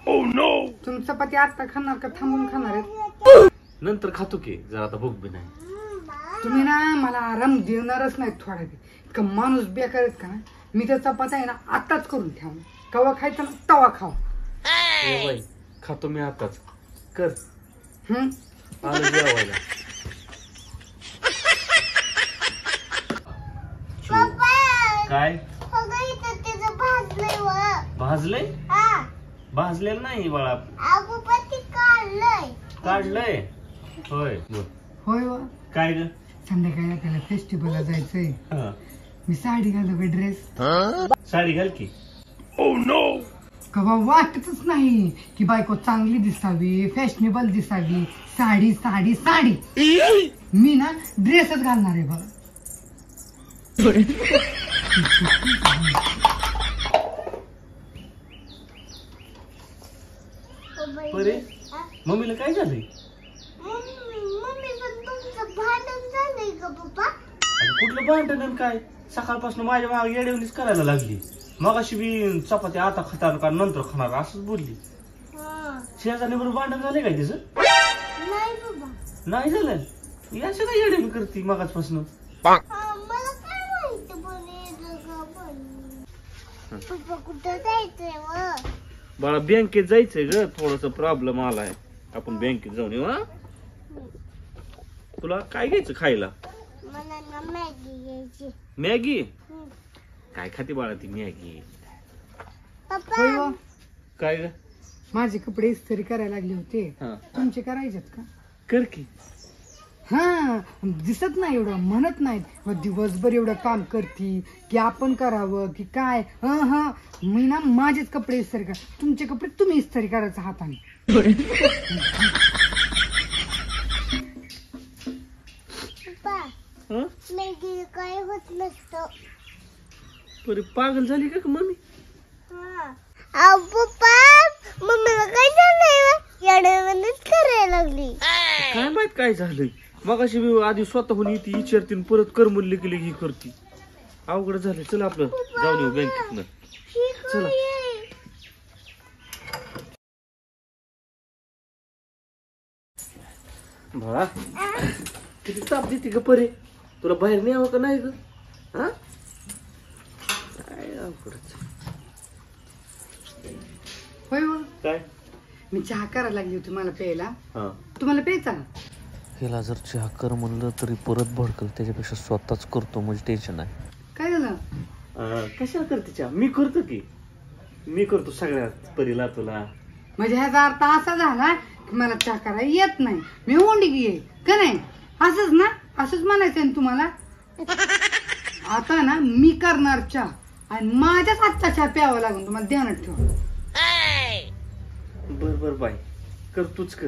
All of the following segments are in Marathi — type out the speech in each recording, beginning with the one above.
Oh no! तुम्ही चपाती आता खाणार का थांबून खाणार आहेत? नंतर खातो की जरा आता भूक बी नाही. तुम्ही ना मला आराम देणारच नाही थोडा वेळ. इतकं माणूस बेकार आहेत का ना. मी तर चपात्या आहे ना आताच करून ठेवा. कवा खायचं ना तवा खाऊ. हो बाई खातो मी आताच. कर आलं जेवायला. काय भाजलंय? भाजलेलं नाही बाळा. काढलंय होय. होय व काय ग? संध्याकाळी आपल्याला फेस्टिवलला जायचंय. मी साडी घालू का ड्रेस? साडी घाल की. Oh no! कवा वाटतच नाही की बायको चांगली दिसावी, फॅशनेबल दिसावी. साडी साडी साडी. मी ना ड्रेसच घालणार आहे बघा. बरे मम्मीला काय झालंय? कुठलं भांडण काय? सकाळपासून माझ्या मागे येडवणीच करायला लागली. मगाशी बी चपाती आता खाणार का नंतर खाणार असंच बोलली. शेजारी बरोबर भांडण झालंय काय तिचं? नाही झालं. याचं काय येडवणी करते मगाचपासून? बाळा बँकेत जायचंय ग. थोडस प्रॉब्लेम आलाय. आपण बँकेत जाऊन येऊ. हा तुला काय घ्यायचं खायला? मॅगी. काय खाते बाळा ती मॅगी? काय ग? माझे कपडे इस्त्री करायला लागले होते. तुमचे करायचेत का? कर की. हा दिसत नाही एवढं म्हणत नाहीत. दिवसभर एवढं काम करती की आपण करावं की काय? मी ना माझेच कपडे इस्त्री करा. तुमचे कपडे तुम्ही इस्त्री करायचं हाताने. काय होत नसतं. पागल झाली का मम्मी? मम्मीला काय झालंय? येड्यावानीच करायला लागली. काय माहित काय झालंय. मगाशी आधी स्वतःहून येते विचारते परत कर म्हणले की ही करते. अवघड झालं. चला आपलं जाऊन येऊ बँकेतनं. चला. बाळा किती ताप देते ग परे. तुला बाहेर न्यावं का नाही ग? हा काय अवघडच. होय व काय? मी चहा करायला लागली होती मला प्यायला. तुम्हाला प्यायचा ना? ह्याला जर चहा कर म्हणलं तरी परत भडकल. त्याच्यापेक्षा स्वतःच करतो म्हणजे टेन्शन आहे. काय झालं? कशाला करते चहा? मी करतो की. मी करतो सगळ्यात परीला तुला. म्हणजे ह्याचा अर्थ असा झाला की मला चहा करायला येत नाही. मी ओंडगी आहे का नाही? असंच ना? असंच म्हणायचंय ना तुम्हाला? आता ना मी करणार चहा आणि माझ्याच हातचा चहा प्यावा लागून तुम्हाला ध्यानात ठेवा. बर बर बाई कर तूच कर.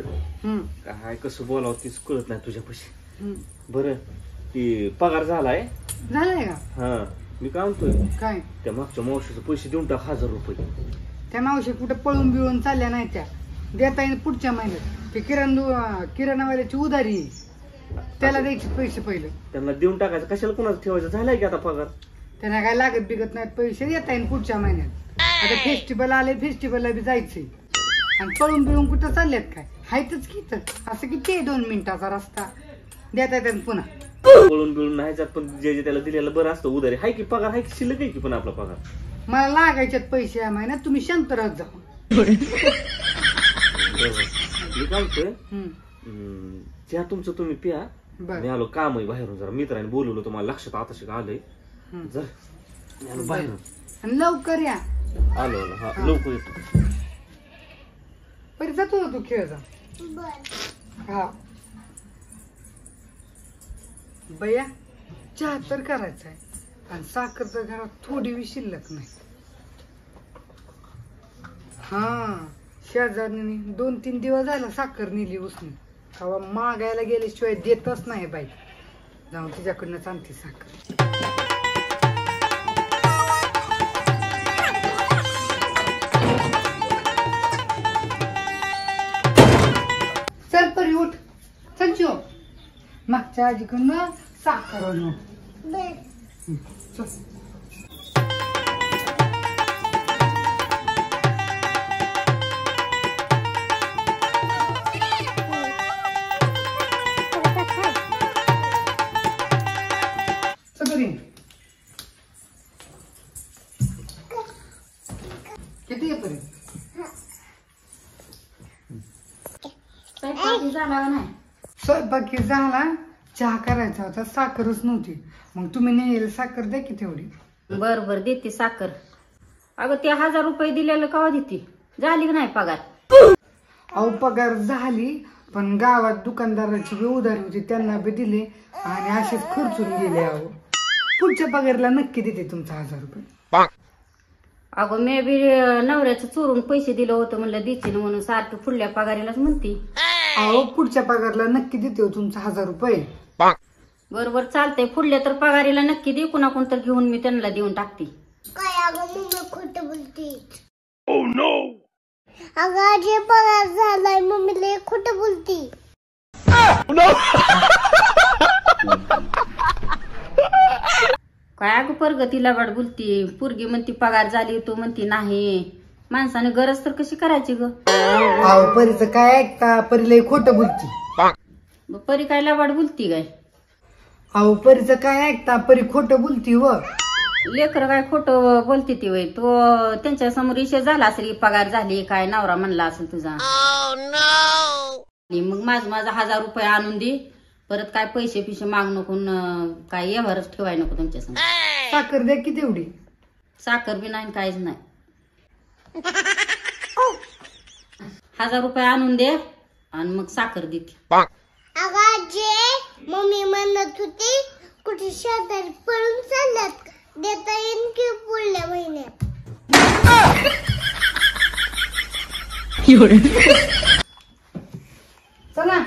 काय कसं बोलावं तीच कळत नाही तुझ्यापाशी. बर ती पगार झालाय? झालाय का? हा मी काय म्हणतोय काय? त्या मागच्या मावशीचे पैसे देऊन टाक 1000 रुपये. त्या मावशी कुठे पळून बिळून चालल्या नाही. त्या देता येईल पुढच्या महिन्यात. ते किराणावाल्याची उधारी आहे. त्याला द्यायचे पैसे पहिले. त्यांना देऊन टाकायचं कशाला कोणाचं ठेवायचं? झालाय की आता पगार. त्यांना काय लागत बिगत नाहीत. पैसे देता येईल पुढच्या महिन्यात. आता फेस्टिवल आले. फेस्टिवलला बी जायचंय. आणि पळून बिळून कुठं चालल्यात काय? हायतच की तर असं किती 2 मिनिटाचा रस्ता देता येतात पुन्हा. पळून बिळून नाही जात. पण जे त्याला दिलेलं बरं असतं उधारी. हाय की पगार हाय की शिल्लक आहे की पण आपला पगार. मला लागायच्यात पैसे या महिन्यात. तुम्ही शांत राहत जा. मी काय म्हणतोय चहा तुमचं तुम्ही प्या. मी आलो काम आहे बाहेरून. जरा मित्राने बोलवलं तुम्हाला लक्षात आता आलंय. जर मी आलो बाहेरून. आणि लवकर या. आलो आलो. हा लवकर येतो. परी जातो तू खेळजा. हा बया चहा तर करायचा आहे आणि साखर तर घरात थोडी बी शिल्लक नाही. हा शेजारीने 2-3 दिवस झाला साखर नेली उसने. कवा मागायला गेल्याशिवाय देतच नाही बाई. जाऊन तिच्याकडनं आणते साखर. चल परी उठ. चल जीव मागच्या आजीकडनं साखर आणू. चल किती आहे पर्यंत? स्वयंपाक झाला का नाही? स्वयंपाकी झाला, चहा करायचा होता, साखरच नव्हती. मग तुम्ही नेल साखर द्या की तेवढी. बर बर देते साखर. अगं ते 1000 रुपये दिलेलं कवा देते? झाली का नाही पगार? अहो पगार झाली, पण गावात दुकानदाराची बी उधारी होती, त्यांना बी दिले आणि असेच खर्चून गेले. अहो पुढच्या पगारला नक्की देते तुमचा 1000 रुपये. अगं मी बी नवऱ्याचं चोरून पैसे दिलं होतं, म्हणलं देते ना म्हणून सारखं पुढल्या पगारीलाच म्हणते. अहो पुढच्या पगारला नक्की देते तुमचा 1000 रुपये. बरोबर चालतंय, पुढल्या तर पगारीला नक्की दे, कुणाकोण तर घेऊन मी त्यांना देऊन टाकते. काय अगं मम्मी खोटं बोलते. अगं आजी पगार झालाय, मम्मीला खोटं बोलती. काय अगं प्रगतीला वाट बोलती, पोरगी म्हणती पगार झाली, तू म्हणती नाही. माणसाने गरज तर कशी करायची ग? अहो परीचं काय ऐकता, परीला खोटं बोलती. परी काय लावाड बोलती काय? अहो परीचं काय ऐकता, परी खोटं बोलती. व लेकर काय खोटं बोलती ती वय? तो त्यांच्या समोर विषय झाला असेल, पगार झाली काय, नवरा म्हणला असेल तुझा. मग माझा 1000 रुपये आणून दे, परत काय पैसे पिशे माग नको, काय व्यवहारच ठेवाय नको तुमच्या समोर. साखर द्या की तेवढी. साखर बी नाही काहीच नाही. 1000 रुपये आणून दे आणि मग साखर देते. अगं आजी मम्मी म्हणत होती कुठे शेजारी पळून चालल्यात, देता येईन की पुढल्या महिन्यात. चला